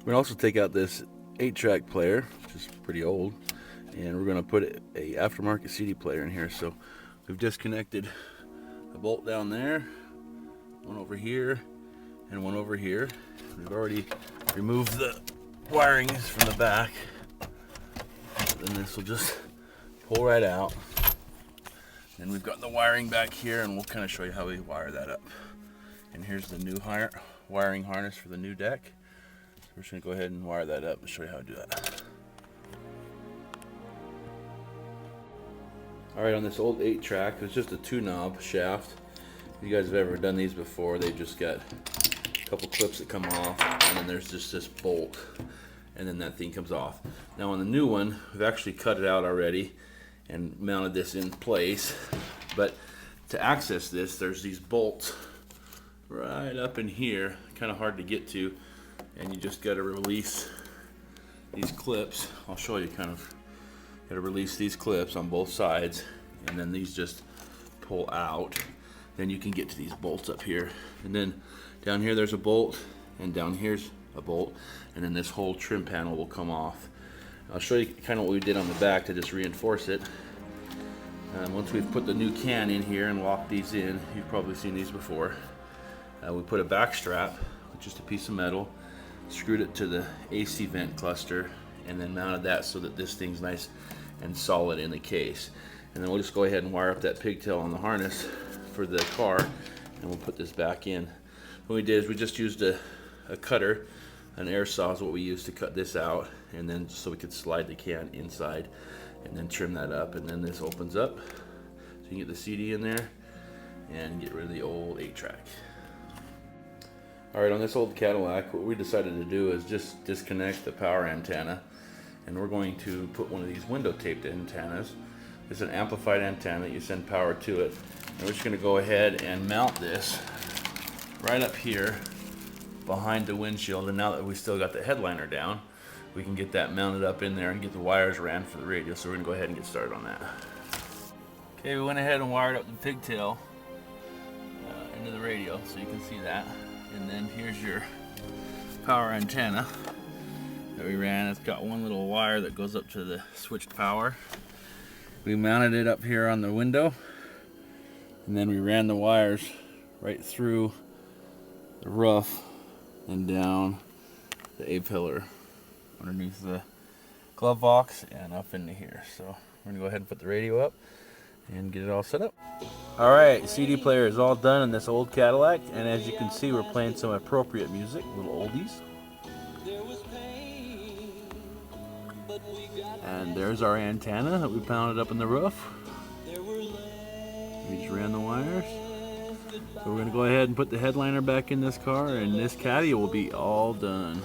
We're gonna also take out this 8-track player, which is pretty old, and we're gonna put a aftermarket CD player in here. So we've disconnected a bolt down there, one over here, and one over here. We've already removed the wirings from the back. Then this will just pull right out. And we've got the wiring back here, and we'll kind of show you how we wire that up. And here's the new wiring harness for the new deck. So we're just gonna go ahead and wire that up and show you how to do that. All right, on this old 8-track, it's just a 2-knob shaft. If you guys have ever done these before, they've just got a couple clips that come off, and then there's just this bolt, and then that thing comes off. Now on the new one, we've actually cut it out already and mounted this in place. But to access this, there's these bolts right up in here, kind of hard to get to, and you just got to release these clips. I'll show you kind of. Got to release these clips on both sides, and then these just pull out. Then you can get to these bolts up here, and then down here there's a bolt, and down here's a bolt, and then this whole trim panel will come off. I'll show you kind of what we did on the back to just reinforce it. Once we've put the new can in here and locked these in, you've probably seen these before. We put a back strap with just a piece of metal, screwed it to the AC vent cluster, and then mounted that so that this thing's nice and solid in the case. And then we'll just go ahead and wire up that pigtail on the harness for the car, and we'll put this back in. What we did is we just used a cutter, an air saw is what we used to cut this out, and then so we could slide the can inside and then trim that up, and then this opens up so you can get the CD in there and get rid of the old 8-track. Alright, on this old Cadillac, what we decided to do is just disconnect the power antenna, and we're going to put one of these window taped antennas. It's an amplified antenna that you send power to it, and we're just going to go ahead and mount this right up here behind the windshield. And now that we still got the headliner down, we can get that mounted up in there and get the wires ran for the radio. So we're going to go ahead and get started on that. Okay, we went ahead and wired up the pigtail into the radio so you can see that. And then here's your power antenna that we ran. It's got one little wire that goes up to the switched power. We mounted it up here on the window, and then we ran the wires right through the roof and down the A-pillar underneath the glove box and up into here. So we're gonna go ahead and put the radio up and get it all set up. Alright, CD player is all done in this old Cadillac, and as you can see, we're playing some appropriate music, little oldies. And there's our antenna that we pounded up in the roof. We just ran the wires. So we're going to go ahead and put the headliner back in this car, and this Caddy will be all done.